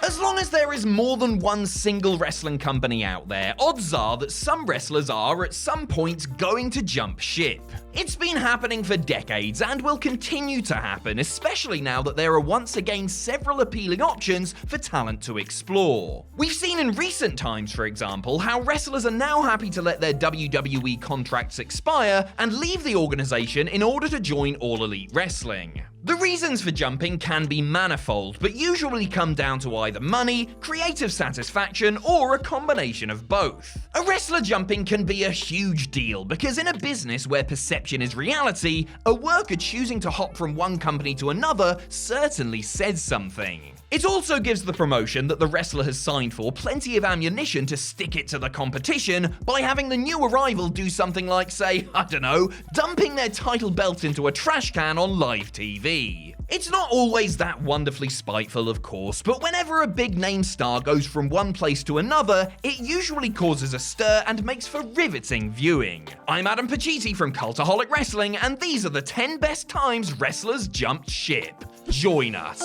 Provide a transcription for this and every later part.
As long as there is more than one single wrestling company out there, odds are that some wrestlers are at some point going to jump ship. It's been happening for decades and will continue to happen, especially now that there are once again several appealing options for talent to explore. We've seen in recent times, for example, how wrestlers are now happy to let their WWE contracts expire and leave the organization in order to join All Elite Wrestling. The reasons for jumping can be manifold, but usually come down to either money, creative satisfaction, or a combination of both. A wrestler jumping can be a huge deal because in a business where perception is reality, a worker choosing to hop from one company to another certainly says something. It also gives the promotion that the wrestler has signed for plenty of ammunition to stick it to the competition by having the new arrival do something like, say, I don't know, dumping their title belt into a trash can on live TV. It's not always that wonderfully spiteful, of course, but whenever a big name star goes from one place to another, it usually causes a stir and makes for riveting viewing. I'm Adam Pacitti from Cultaholic Wrestling, and these are the 10 best times wrestlers jumped ship. Join us.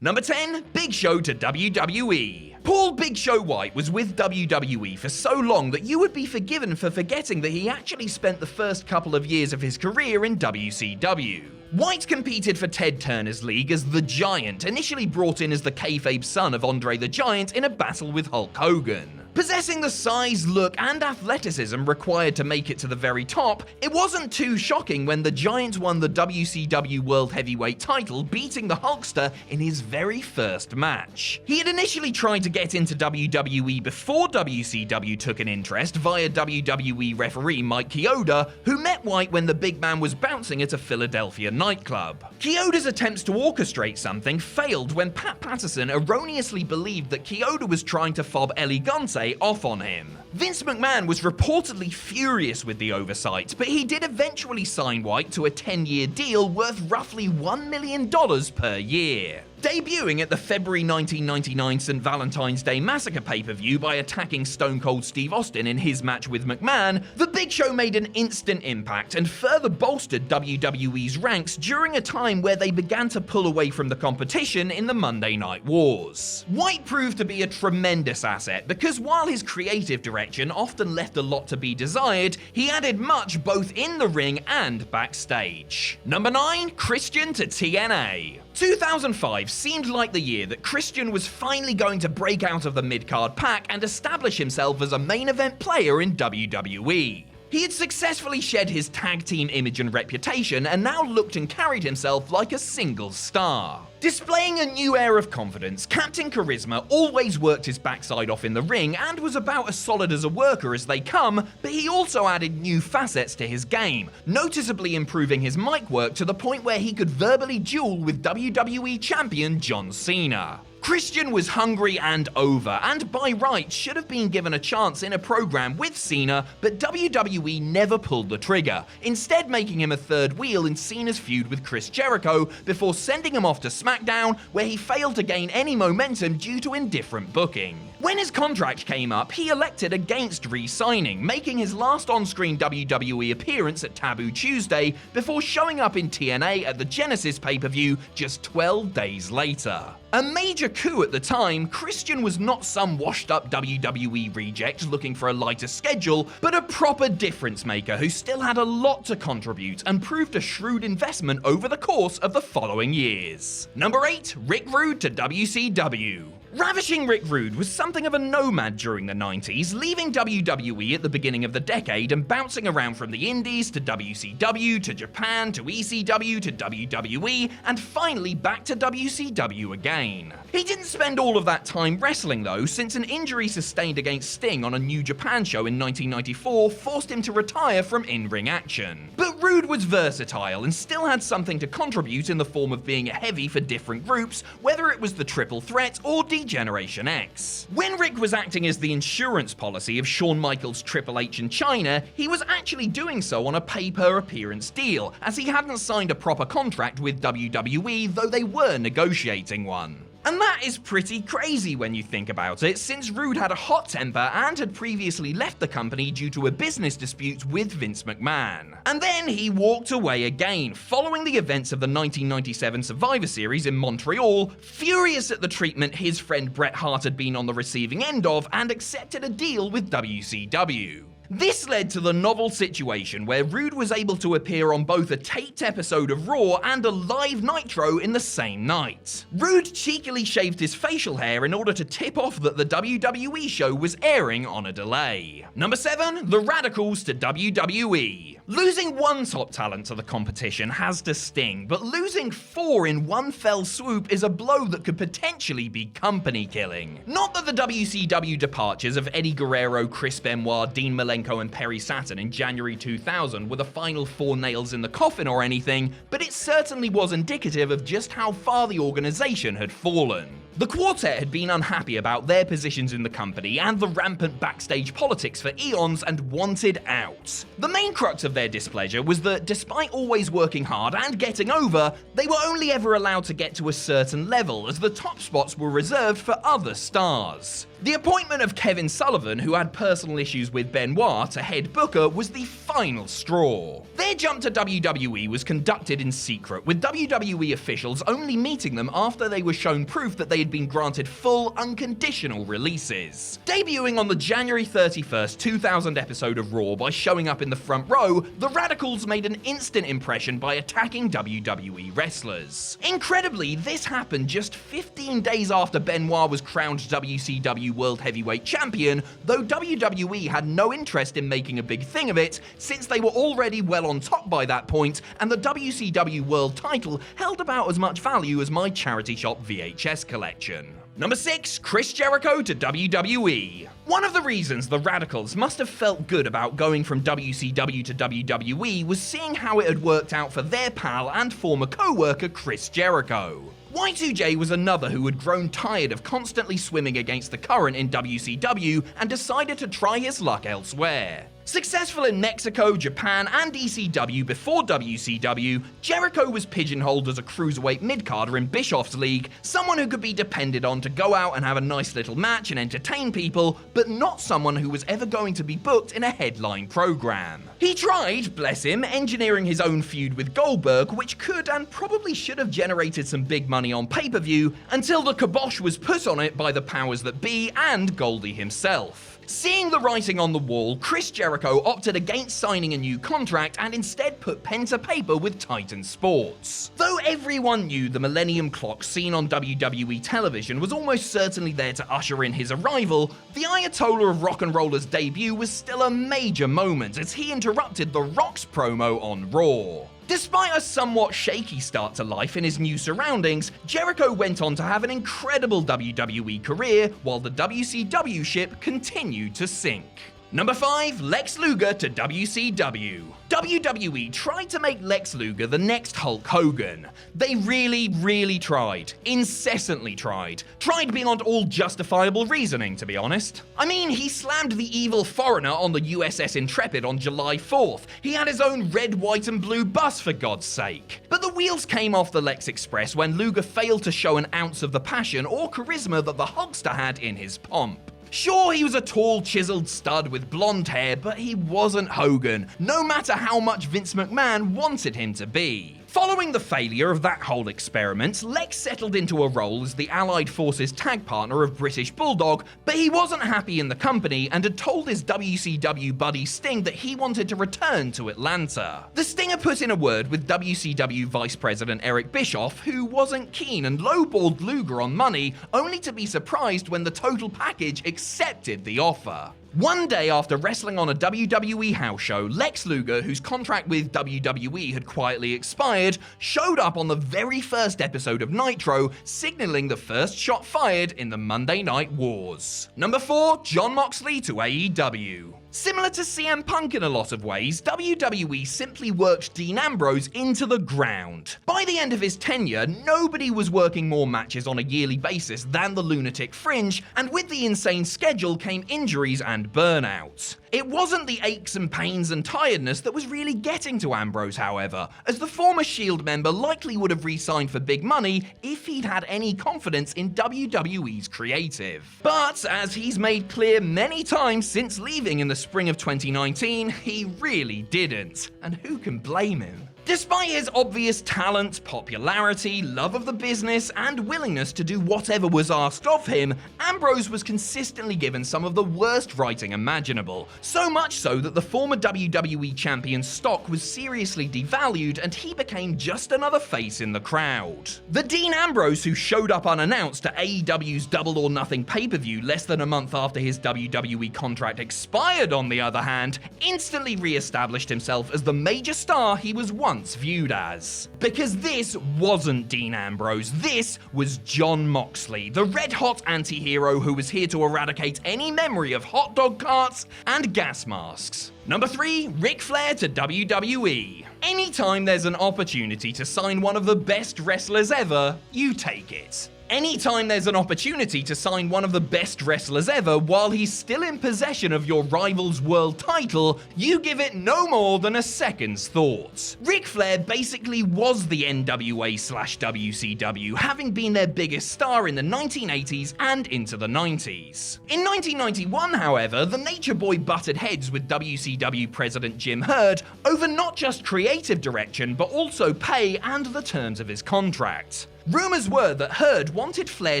Number 10, Big Show to WWE. Paul Big Show White was with WWE for so long that you would be forgiven for forgetting that he actually spent the first couple of years of his career in WCW. White competed for Ted Turner's league as The Giant, initially brought in as the kayfabe son of Andre the Giant in a battle with Hulk Hogan. Possessing the size, look, and athleticism required to make it to the very top, it wasn't too shocking when the Giant won the WCW World Heavyweight title, beating the Hulkster in his very first match. He had initially tried to get into WWE before WCW took an interest via WWE referee Mike Chioda, who met White when the big man was bouncing at a Philadelphia nightclub. Chioda's attempts to orchestrate something failed when Pat Patterson erroneously believed that Chioda was trying to fob Elegante off on him. Vince McMahon was reportedly furious with the oversight, but he did eventually sign White to a 10-year deal worth roughly $1 million per year. Debuting at the February 1999 St. Valentine's Day Massacre pay-per-view by attacking Stone Cold Steve Austin in his match with McMahon, The Big Show made an instant impact and further bolstered WWE's ranks during a time where they began to pull away from the competition in the Monday Night Wars. White proved to be a tremendous asset because while his creative direction often left a lot to be desired, he added much both in the ring and backstage. Number 9, Christian to TNA. 2005 seemed like the year that Christian was finally going to break out of the mid-card pack and establish himself as a main event player in WWE. He had successfully shed his tag team image and reputation and now looked and carried himself like a single star. Displaying a new air of confidence, Captain Charisma always worked his backside off in the ring and was about as solid as a worker as they come, but he also added new facets to his game, noticeably improving his mic work to the point where he could verbally duel with WWE Champion John Cena. Christian was hungry and over, and by rights should have been given a chance in a program with Cena, but WWE never pulled the trigger, instead making him a third wheel in Cena's feud with Chris Jericho before sending him off to SmackDown, where he failed to gain any momentum due to indifferent booking. When his contract came up, he elected against re-signing, making his last on-screen WWE appearance at Taboo Tuesday before showing up in TNA at the Genesis pay-per-view just 12 days later. A major coup at the time, Christian was not some washed-up WWE reject looking for a lighter schedule, but a proper difference maker who still had a lot to contribute and proved a shrewd investment over the course of the following years. Number 8, Rick Rude to WCW. Ravishing Rick Rude was something of a nomad during the 90s, leaving WWE at the beginning of the decade and bouncing around from the Indies to WCW to Japan to ECW to WWE and finally back to WCW again. He didn't spend all of that time wrestling though, since an injury sustained against Sting on a New Japan show in 1994 forced him to retire from in-ring action. But Rude was versatile and still had something to contribute in the form of being a heavy for different groups, whether it was the Triple Threat or Generation X. When Rick was acting as the insurance policy of Shawn Michaels' Triple H in China, he was actually doing so on a pay-per-appearance deal, as he hadn't signed a proper contract with WWE, though they were negotiating one. And that is pretty crazy when you think about it, since Rude had a hot temper and had previously left the company due to a business dispute with Vince McMahon. And then he walked away again, following the events of the 1997 Survivor Series in Montreal, furious at the treatment his friend Bret Hart had been on the receiving end of, and accepted a deal with WCW. This led to the novel situation where Rude was able to appear on both a taped episode of Raw and a live Nitro in the same night. Rude cheekily shaved his facial hair in order to tip off that the WWE show was airing on a delay. Number 7, the RADICALZ to WWE. Losing one top talent to the competition has to sting, but losing 4 in one fell swoop is a blow that could potentially be company killing. Not that the WCW departures of Eddie Guerrero, Chris Benoit, Dean Malenko and Perry Saturn in January 2000 were the final 4 nails in the coffin or anything, but it certainly was indicative of just how far the organization had fallen. The quartet had been unhappy about their positions in the company and the rampant backstage politics for eons and wanted out. The main crux of their displeasure was that despite always working hard and getting over, they were only ever allowed to get to a certain level, as the top spots were reserved for other stars. The appointment of Kevin Sullivan, who had personal issues with Benoit, to head booker was the final straw. Their jump to WWE was conducted in secret, with WWE officials only meeting them after they were shown proof that they had been granted full, unconditional releases. Debuting on the January 31st, 2000 episode of Raw by showing up in the front row, the RADICALZ made an instant impression by attacking WWE wrestlers. Incredibly, this happened just 15 days after Benoit was crowned WCW World Heavyweight Champion, though WWE had no interest in making a big thing of it, since they were already well on top by that point, and the WCW World title held about as much value as my charity shop VHS collection. Number 6, Chris Jericho to WWE. One of the reasons the RADICALZ must have felt good about going from WCW to WWE was seeing how it had worked out for their pal and former co-worker Chris Jericho. Y2J was another who had grown tired of constantly swimming against the current in WCW and decided to try his luck elsewhere. Successful in Mexico, Japan, and ECW before WCW, Jericho was pigeonholed as a cruiserweight mid-carder in Bischoff's League, someone who could be depended on to go out and have a nice little match and entertain people, but not someone who was ever going to be booked in a headline program. He tried, bless him, engineering his own feud with Goldberg, which could and probably should have generated some big money on pay-per-view, until the kibosh was put on it by the powers that be and Goldie himself. Seeing the writing on the wall, Chris Jericho opted against signing a new contract and instead put pen to paper with Titan Sports. Though everyone knew the Millennium Clock seen on WWE television was almost certainly there to usher in his arrival, the Ayatollah of Rock and Roller's debut was still a major moment as he interrupted The Rock's promo on Raw. Despite a somewhat shaky start to life in his new surroundings, Jericho went on to have an incredible WWE career while the WCW ship continued to sink. Number 5, Lex Luger to WCW. WWE tried to make Lex Luger the next Hulk Hogan. They really tried. Incessantly tried. Tried beyond all justifiable reasoning, to be honest. I mean, he slammed the evil foreigner on the USS Intrepid on July 4th. He had his own red, white, and blue bus, for God's sake. But the wheels came off the Lex Express when Luger failed to show an ounce of the passion or charisma that the Hulkster had in his pomp. Sure, he was a tall, chiseled stud with blonde hair, but he wasn't Hogan, no matter how much Vince McMahon wanted him to be. Following the failure of that whole experiment, Lex settled into a role as the Allied Forces tag partner of British Bulldog, but he wasn't happy in the company and had told his WCW buddy Sting that he wanted to return to Atlanta. The Stinger put in a word with WCW Vice President Eric Bischoff, who wasn't keen and lowballed Luger on money, only to be surprised when the total package accepted the offer. One day after wrestling on a WWE house show, Lex Luger, whose contract with WWE had quietly expired, showed up on the very first episode of Nitro, signaling the first shot fired in the Monday Night Wars. Number 4, Jon Moxley to AEW. Similar to CM Punk in a lot of ways, WWE simply worked Dean Ambrose into the ground. By the end of his tenure, nobody was working more matches on a yearly basis than the Lunatic Fringe, and with the insane schedule came injuries and burnout. It wasn't the aches and pains and tiredness that was really getting to Ambrose, however, as the former Shield member likely would have re-signed for big money if he'd had any confidence in WWE's creative. But as he's made clear many times since leaving in the spring of 2019, he really didn't. And who can blame him? Despite his obvious talent, popularity, love of the business, and willingness to do whatever was asked of him, Ambrose was consistently given some of the worst writing imaginable. So much so that the former WWE champion's stock was seriously devalued and he became just another face in the crowd. The Dean Ambrose who showed up unannounced to AEW's Double or Nothing pay-per-view less than a month after his WWE contract expired, on the other hand, instantly re-established himself as the major star he was once viewed as. Because this wasn't Dean Ambrose, this was Jon Moxley, the red-hot anti-hero who was here to eradicate any memory of hot dog carts and gas masks. Number 3, Ric Flair to WWE. Anytime there's an opportunity to sign one of the best wrestlers ever, you take it. Anytime there's an opportunity to sign one of the best wrestlers ever while he's still in possession of your rival's world title, you give it no more than a second's thought. Ric Flair basically was the NWA/WCW, having been their biggest star in the 1980s and into the 90s. In 1991, however, the Nature Boy butted heads with WCW president Jim Herd over not just creative direction, but also pay and the terms of his contract. Rumours were that Herd wanted Flair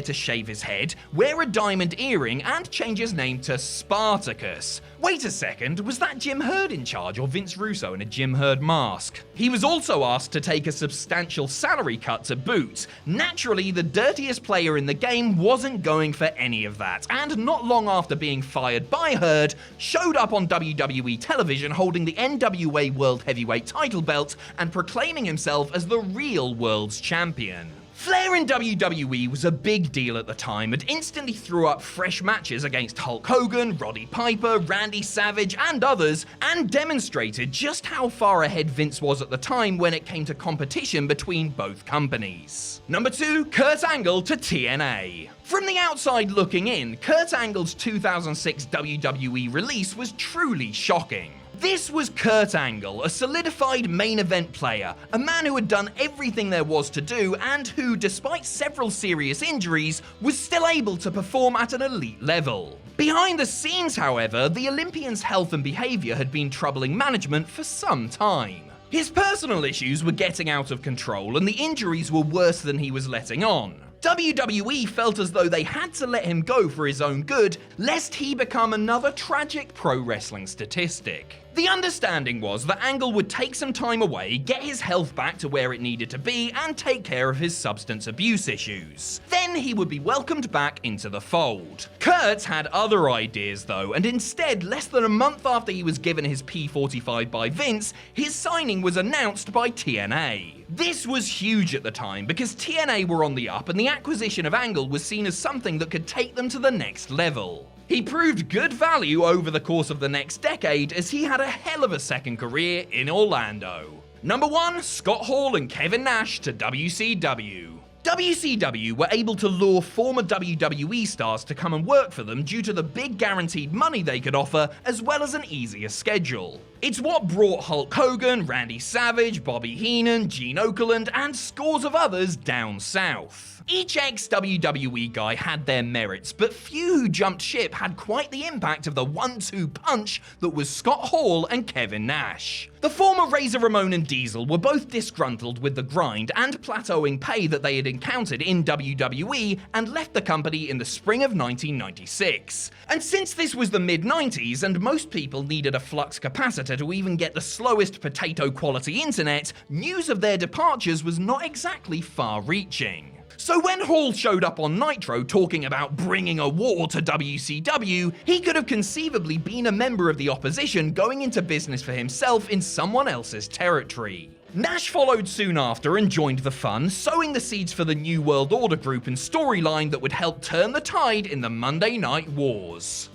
to shave his head, wear a diamond earring, and change his name to Spartacus. Wait a second, was that Jim Herd in charge or Vince Russo in a Jim Herd mask? He was also asked to take a substantial salary cut to boot. Naturally, the dirtiest player in the game wasn't going for any of that, and not long after being fired by Herd, showed up on WWE television holding the NWA World Heavyweight title belt and proclaiming himself as the real world's champion. Flair in WWE was a big deal at the time and instantly threw up fresh matches against Hulk Hogan, Roddy Piper, Randy Savage, and others, and demonstrated just how far ahead Vince was at the time when it came to competition between both companies. Number 2, Kurt Angle to TNA. From the outside looking in, Kurt Angle's 2006 WWE release was truly shocking. This was Kurt Angle, a solidified main event player, a man who had done everything there was to do and who, despite several serious injuries, was still able to perform at an elite level. Behind the scenes, however, the Olympian's health and behaviour had been troubling management for some time. His personal issues were getting out of control and the injuries were worse than he was letting on. WWE felt as though they had to let him go for his own good, lest he become another tragic pro wrestling statistic. The understanding was that Angle would take some time away, get his health back to where it needed to be, and take care of his substance abuse issues. Then he would be welcomed back into the fold. Kurt had other ideas though, and instead, less than a month after he was given his P45 by Vince, his signing was announced by TNA. This was huge at the time because TNA were on the up and the acquisition of Angle was seen as something that could take them to the next level. He proved good value over the course of the next decade as he had a hell of a second career in Orlando. Number 1, Scott Hall and Kevin Nash to WCW. WCW were able to lure former WWE stars to come and work for them due to the big guaranteed money they could offer, as well as an easier schedule. It's what brought Hulk Hogan, Randy Savage, Bobby Heenan, Gene Okerlund, and scores of others down south. Each ex-WWE guy had their merits, but few who jumped ship had quite the impact of the 1-2 punch that was Scott Hall and Kevin Nash. The former Razor Ramon and Diesel were both disgruntled with the grind and plateauing pay that they had encountered in WWE and left the company in the spring of 1996. And since this was the mid-90s and most people needed a flux capacitor to even get the slowest potato quality internet, news of their departures was not exactly far-reaching. So when Hall showed up on Nitro talking about bringing a war to WCW, he could have conceivably been a member of the opposition going into business for himself in someone else's territory. Nash followed soon after and joined the fun, sowing the seeds for the New World Order group and storyline that would help turn the tide in the Monday Night Wars.